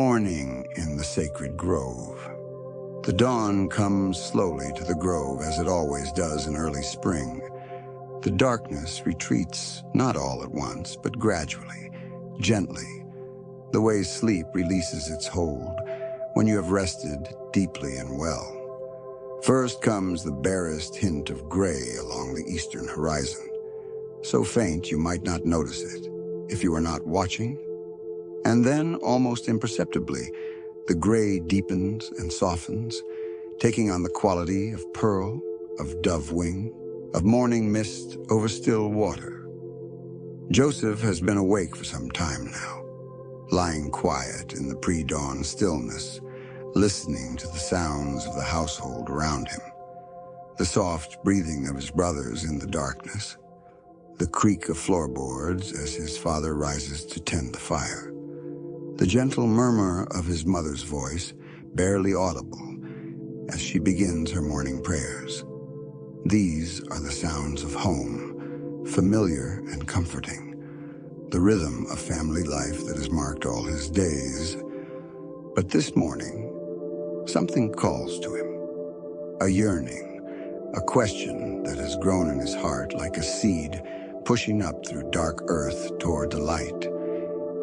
Morning in the sacred grove. The dawn comes slowly to the grove, as it always does in early spring. The darkness retreats, not all at once, but gradually, gently, the way sleep releases its hold when you have rested deeply and well. First comes the barest hint of gray along the eastern horizon, so faint you might not notice it if you were not watching. And then, almost imperceptibly, the gray deepens and softens, taking on the quality of pearl, of dove wing, of morning mist over still water. Joseph has been awake for some time now, lying quiet in the pre-dawn stillness, listening to the sounds of the household around him, the soft breathing of his brothers in the darkness, the creak of floorboards as his father rises to tend the fire, the gentle murmur of his mother's voice, barely audible, as she begins her morning prayers. These are the sounds of home, familiar and comforting, the rhythm of family life that has marked all his days. But this morning, something calls to him, a yearning, a question that has grown in his heart like a seed pushing up through dark earth toward the light.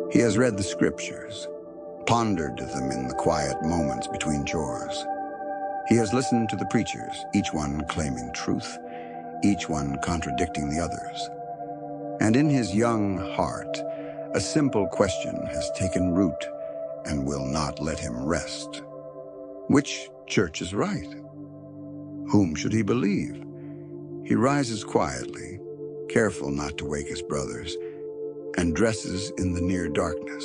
He has read the scriptures, pondered them in the quiet moments between chores. He has listened to the preachers, each one claiming truth, each one contradicting the others. And in his young heart, a simple question has taken root and will not let him rest. Which church is right? Whom should he believe? He rises quietly, careful not to wake his brothers, and dresses in the near darkness.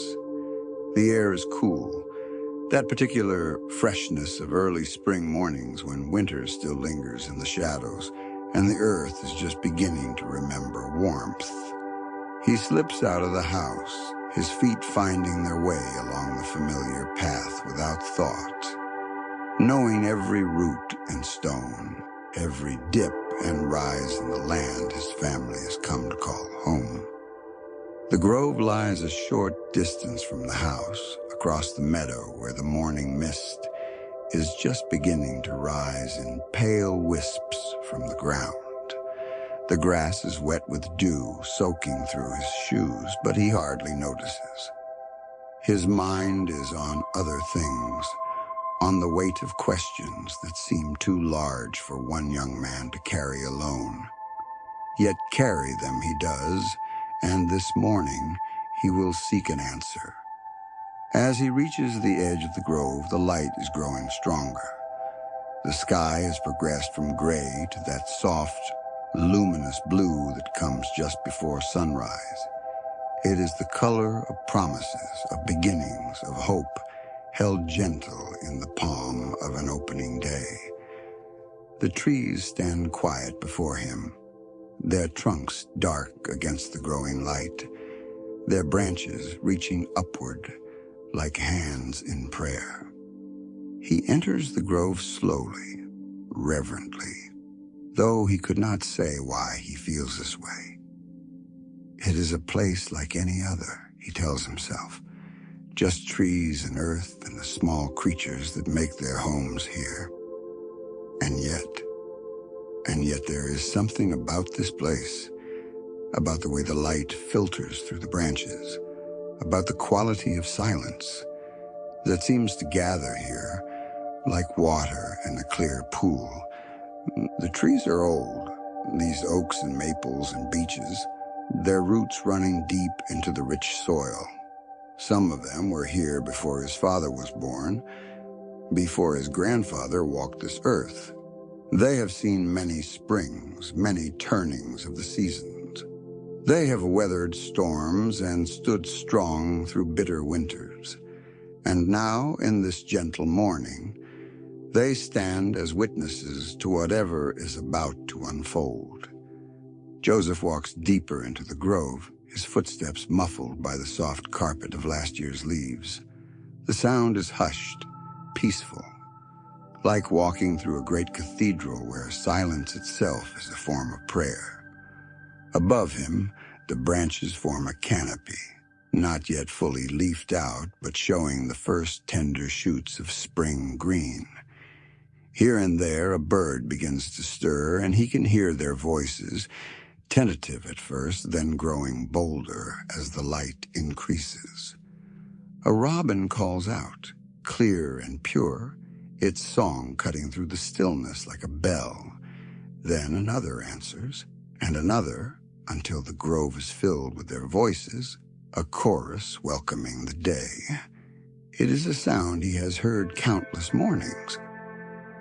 The air is cool, that particular freshness of early spring mornings when winter still lingers in the shadows and the earth is just beginning to remember warmth. He slips out of the house, his feet finding their way along the familiar path without thought, knowing every root and stone, every dip and rise in the land his family has come to call home. The grove lies a short distance from the house, across the meadow where the morning mist is just beginning to rise in pale wisps from the ground. The grass is wet with dew soaking through his shoes, but he hardly notices. His mind is on other things, on the weight of questions that seem too large for one young man to carry alone. Yet carry them he does, and this morning he will seek an answer. As he reaches the edge of the grove, the light is growing stronger. The sky has progressed from gray to that soft, luminous blue that comes just before sunrise. It is the color of promises, of beginnings, of hope, held gentle in the palm of an opening day. The trees stand quiet before him, their trunks dark against the growing light, their branches reaching upward like hands in prayer. He enters the grove slowly, reverently, though he could not say why he feels this way. It is a place like any other, he tells himself, just trees and earth and the small creatures that make their homes here. And yet there is something about this place, about the way the light filters through the branches, about the quality of silence that seems to gather here like water in a clear pool. The trees are old, these oaks and maples and beeches, their roots running deep into the rich soil. Some of them were here before his father was born, before his grandfather walked this earth. They have seen many springs, many turnings of the seasons. They have weathered storms and stood strong through bitter winters. And now, in this gentle morning, they stand as witnesses to whatever is about to unfold. Joseph walks deeper into the grove, his footsteps muffled by the soft carpet of last year's leaves. The sound is hushed, peaceful, like walking through a great cathedral where silence itself is a form of prayer. Above him, the branches form a canopy, not yet fully leafed out, but showing the first tender shoots of spring green. Here and there a bird begins to stir, and he can hear their voices, tentative at first, then growing bolder as the light increases. A robin calls out, clear and pure, its song cutting through the stillness like a bell. Then another answers, and another, until the grove is filled with their voices, a chorus welcoming the day. It is a sound he has heard countless mornings,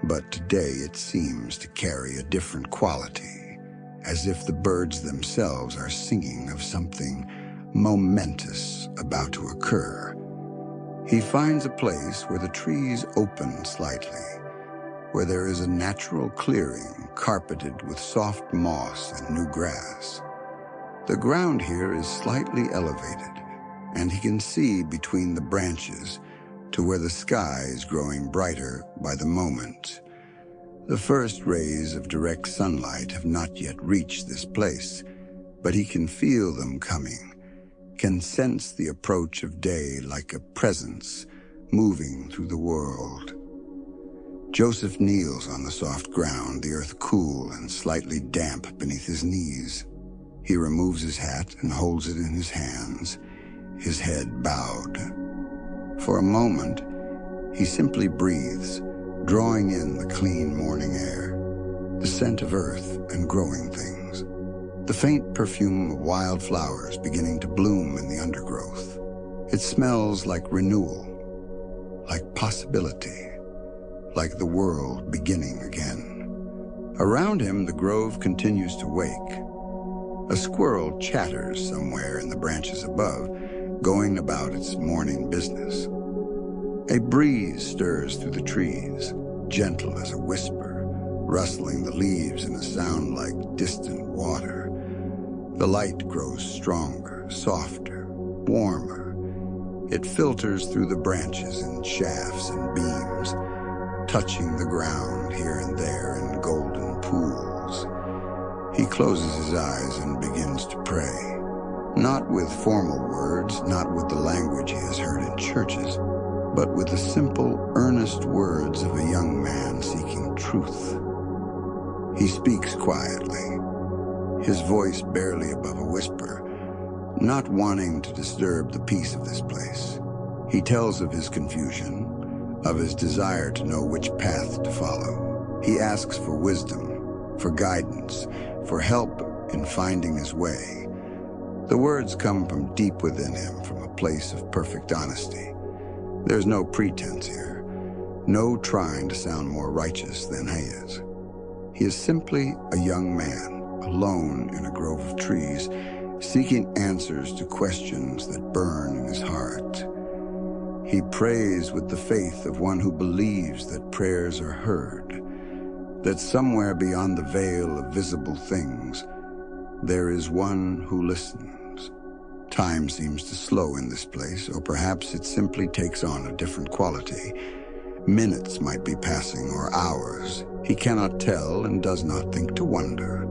but today it seems to carry a different quality, as if the birds themselves are singing of something momentous about to occur. He finds a place where the trees open slightly, where there is a natural clearing carpeted with soft moss and new grass. The ground here is slightly elevated, and he can see between the branches to where the sky is growing brighter by the moment. The first rays of direct sunlight have not yet reached this place, but he can feel them coming, can sense the approach of day like a presence moving through the world. Joseph kneels on the soft ground, the earth cool and slightly damp beneath his knees. He removes his hat and holds it in his hands, his head bowed. For a moment, he simply breathes, drawing in the clean morning air, the scent of earth and growing things, the faint perfume of wild flowers beginning to bloom in the undergrowth. It smells like renewal, like possibility, like the world beginning again. Around him, the grove continues to wake. A squirrel chatters somewhere in the branches above, going about its morning business. A breeze stirs through the trees, gentle as a whisper, rustling the leaves in a sound like distant water. The light grows stronger, softer, warmer. It filters through the branches in shafts and beams, touching the ground here and there in golden pools. He closes his eyes and begins to pray, not with formal words, not with the language he has heard in churches, but with the simple, earnest words of a young man seeking truth. He speaks quietly, his voice barely above a whisper, not wanting to disturb the peace of this place. He tells of his confusion, of his desire to know which path to follow. He asks for wisdom, for guidance, for help in finding his way. The words come from deep within him, from a place of perfect honesty. There's no pretense here, no trying to sound more righteous than he is. He is simply a young man, alone in a grove of trees, seeking answers to questions that burn in his heart. He prays with the faith of one who believes that prayers are heard, that somewhere beyond the veil of visible things, there is one who listens. Time seems to slow in this place, or perhaps it simply takes on a different quality. Minutes might be passing, or hours. He cannot tell and does not think to wonder.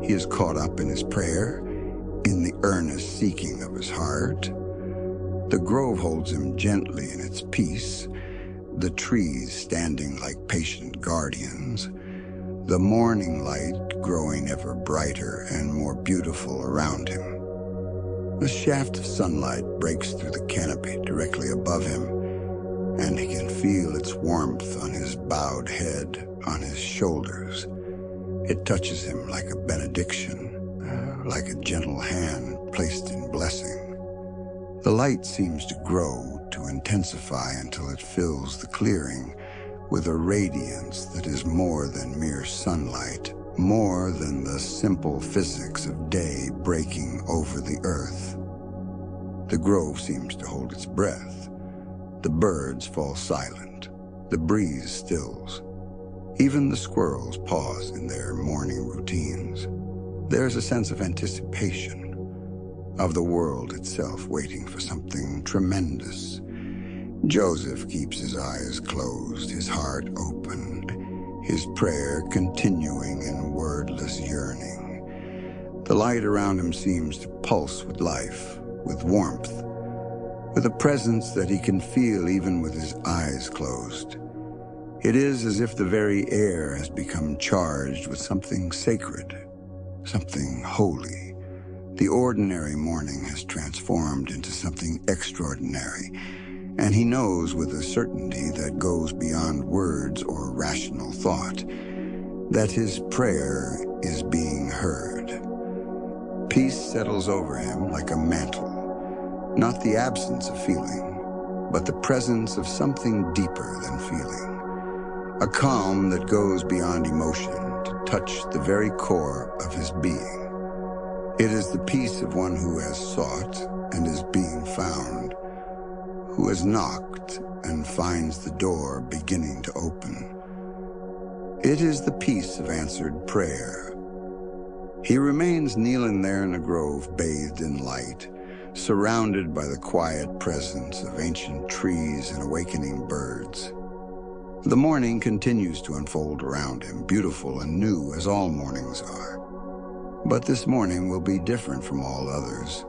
He is caught up in his prayer, in the earnest seeking of his heart. The grove holds him gently in its peace, the trees standing like patient guardians, the morning light growing ever brighter and more beautiful around him. A shaft of sunlight breaks through the canopy directly above him, and he can feel its warmth on his bowed head, on his shoulders. It touches him like a benediction, like a gentle hand placed in blessing. The light seems to grow, to intensify until it fills the clearing with a radiance that is more than mere sunlight, more than the simple physics of day breaking over the earth. The grove seems to hold its breath. The birds fall silent. The breeze stills. Even the squirrels pause in their morning routines. There is a sense of anticipation, of the world itself waiting for something tremendous. Joseph keeps his eyes closed, his heart open, his prayer continuing in wordless yearning. The light around him seems to pulse with life, with warmth, with a presence that he can feel even with his eyes closed. It is as if the very air has become charged with something sacred, something holy. The ordinary morning has transformed into something extraordinary, and he knows with a certainty that goes beyond words or rational thought that his prayer is being heard. Peace settles over him like a mantle, not the absence of feeling, but the presence of something deeper than feeling. A calm that goes beyond emotion to touch the very core of his being. It is the peace of one who has sought and is being found, who has knocked and finds the door beginning to open. It is the peace of answered prayer. He remains kneeling there in a grove bathed in light, surrounded by the quiet presence of ancient trees and awakening birds. The morning continues to unfold around him, beautiful and new as all mornings are. But this morning will be different from all others.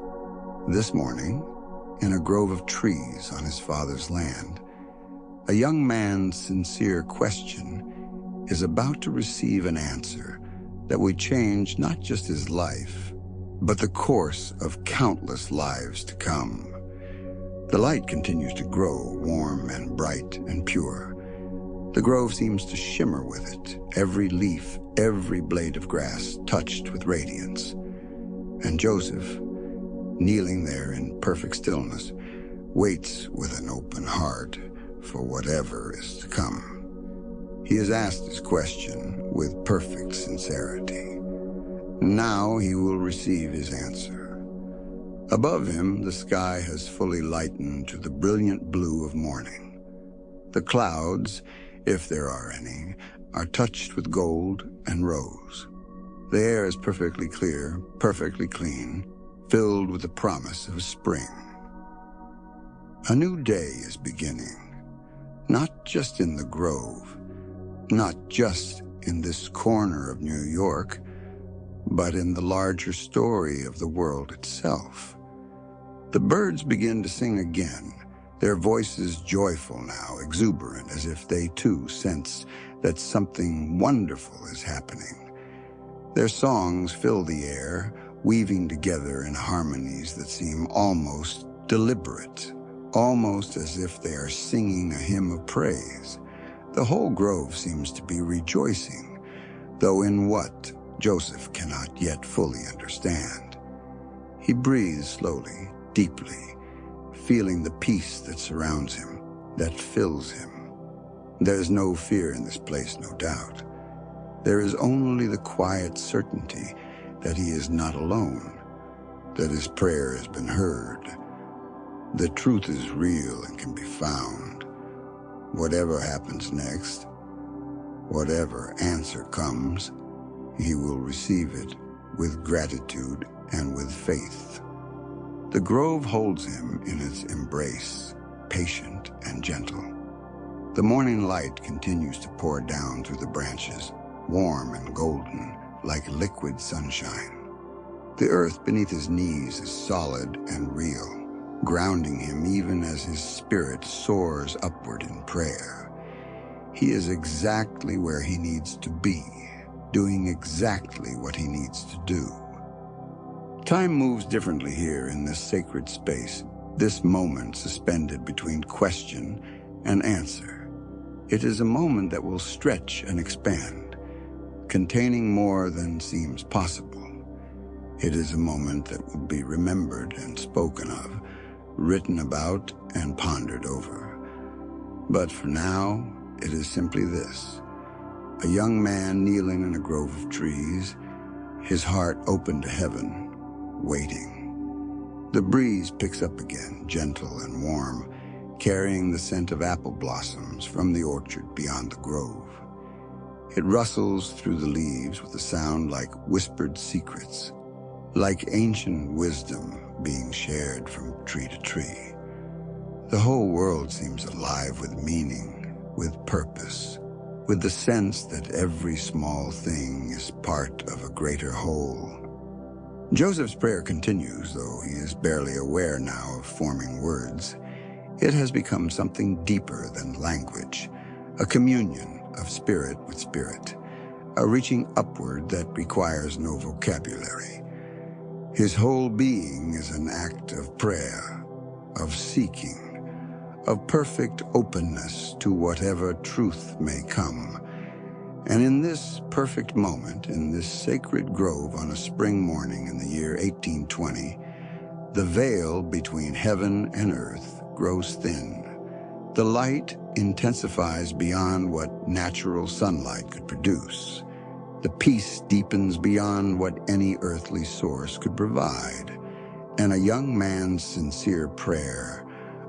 This morning, in a grove of trees on his father's land, a young man's sincere question is about to receive an answer that would change not just his life, but the course of countless lives to come. The light continues to grow warm and bright and pure. The grove seems to shimmer with it, every leaf, every blade of grass touched with radiance. And Joseph, kneeling there in perfect stillness, waits with an open heart for whatever is to come. He has asked his question with perfect sincerity. Now he will receive his answer. Above him, the sky has fully lightened to the brilliant blue of morning. The clouds, if there are any, are touched with gold and rose. The air is perfectly clear, perfectly clean, filled with the promise of spring. A new day is beginning, not just in the grove, not just in this corner of New York, but in the larger story of the world itself. The birds begin to sing again, their voices joyful now, exuberant, as if they too sense that something wonderful is happening. Their songs fill the air, weaving together in harmonies that seem almost deliberate, almost as if they are singing a hymn of praise. The whole grove seems to be rejoicing, though in what Joseph cannot yet fully understand. He breathes slowly, deeply, feeling the peace that surrounds him, that fills him. There is no fear in this place, no doubt. There is only the quiet certainty that he is not alone, that his prayer has been heard. The truth is real and can be found. Whatever happens next, whatever answer comes, he will receive it with gratitude and with faith. The grove holds him in its embrace, patient and gentle. The morning light continues to pour down through the branches, warm and golden, like liquid sunshine. The earth beneath his knees is solid and real, grounding him even as his spirit soars upward in prayer. He is exactly where he needs to be, doing exactly what he needs to do. Time moves differently here in this sacred space, this moment suspended between question and answer. It is a moment that will stretch and expand, containing more than seems possible. It is a moment that will be remembered and spoken of, written about and pondered over. But for now, it is simply this: a young man kneeling in a grove of trees, his heart open to heaven, waiting. The breeze picks up again, gentle and warm, carrying the scent of apple blossoms from the orchard beyond the grove. It rustles through the leaves with a sound like whispered secrets, like ancient wisdom being shared from tree to tree. The whole world seems alive with meaning, with purpose, with the sense that every small thing is part of a greater whole. Joseph's prayer continues, though he is barely aware now of forming words. It has become something deeper than language, a communion of spirit with spirit, a reaching upward that requires no vocabulary. His whole being is an act of prayer, of seeking, of perfect openness to whatever truth may come. And in this perfect moment, in this sacred grove on a spring morning in the year 1820, the veil between heaven and earth grows thin. The light intensifies beyond what natural sunlight could produce. The peace deepens beyond what any earthly source could provide. And a young man's sincere prayer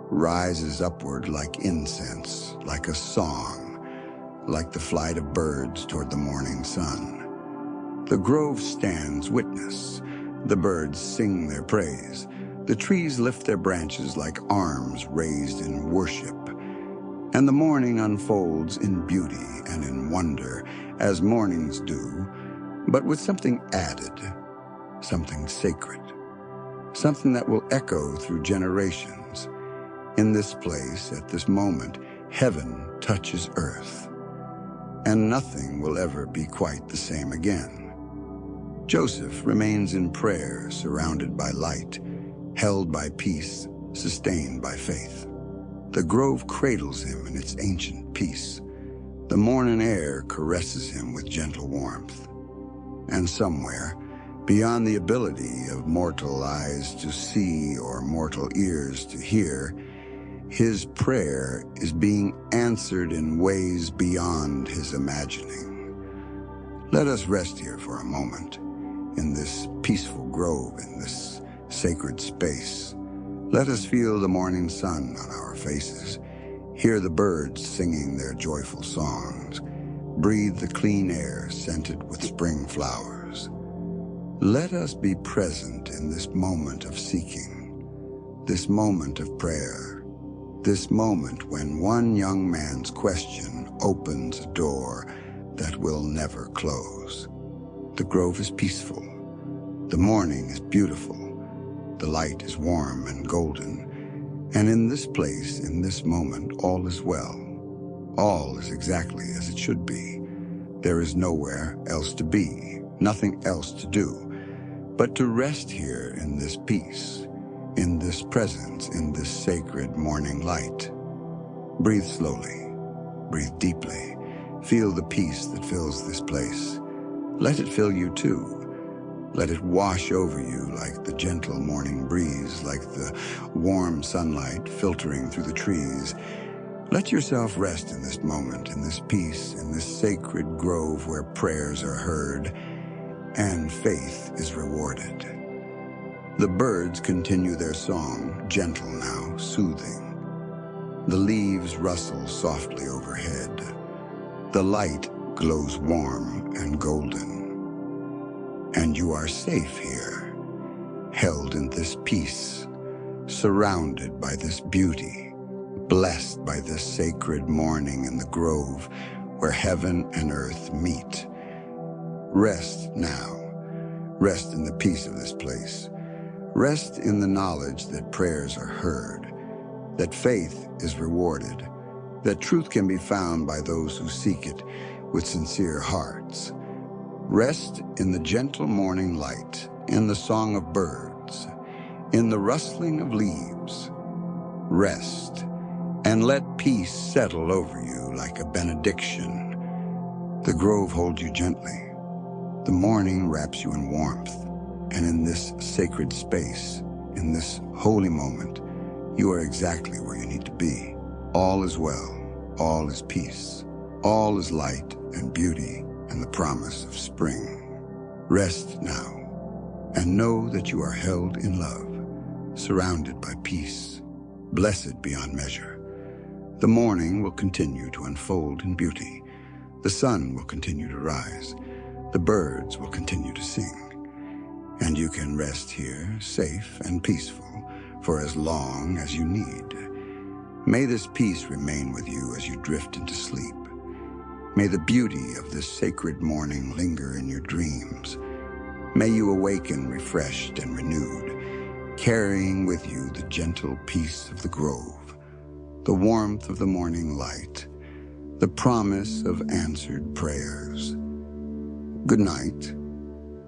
rises upward like incense, like a song, like the flight of birds toward the morning sun. The grove stands witness. The birds sing their praise. The trees lift their branches like arms raised in worship. And the morning unfolds in beauty and in wonder, as mornings do, but with something added, something sacred, something that will echo through generations. In this place, at this moment, heaven touches earth, and nothing will ever be quite the same again. Joseph remains in prayer, surrounded by light, held by peace, sustained by faith. The grove cradles him in its ancient peace. The morning air caresses him with gentle warmth. And somewhere, beyond the ability of mortal eyes to see or mortal ears to hear, his prayer is being answered in ways beyond his imagining. Let us rest here for a moment, in this peaceful grove, in this sacred space. Let us feel the morning sun on our faces, hear the birds singing their joyful songs, breathe the clean air scented with spring flowers. Let us be present in this moment of seeking, this moment of prayer, this moment when one young man's question opens a door that will never close. The grove is peaceful. The morning is beautiful. The light is warm and golden. And in this place, in this moment, all is well. All is exactly as it should be. There is nowhere else to be, nothing else to do, but to rest here in this peace, in this presence, in this sacred morning light. Breathe slowly, breathe deeply. Feel the peace that fills this place. Let it fill you too. Let it wash over you like the gentle morning breeze, like the warm sunlight filtering through the trees. Let yourself rest in this moment, in this peace, in this sacred grove where prayers are heard and faith is rewarded. The birds continue their song, gentle now, soothing. The leaves rustle softly overhead. The light glows warm and golden. And you are safe here, held in this peace, surrounded by this beauty, blessed by this sacred morning in the grove where heaven and earth meet. Rest now. Rest in the peace of this place. Rest in the knowledge that prayers are heard, that faith is rewarded, that truth can be found by those who seek it with sincere hearts. Rest in the gentle morning light, in the song of birds, in the rustling of leaves. Rest, and let peace settle over you like a benediction. The grove holds you gently. The morning wraps you in warmth, and in this sacred space, in this holy moment, you are exactly where you need to be. All is well, all is peace, all is light and beauty and the promise of spring. Rest now, and know that you are held in love, surrounded by peace, blessed beyond measure. The morning will continue to unfold in beauty. The sun will continue to rise. The birds will continue to sing. And you can rest here, safe and peaceful, for as long as you need. May this peace remain with you as you drift into sleep. May the beauty of this sacred morning linger in your dreams. May you awaken refreshed and renewed, carrying with you the gentle peace of the grove, the warmth of the morning light, the promise of answered prayers. Good night,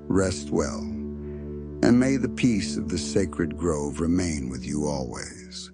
rest well, and may the peace of the sacred grove remain with you always.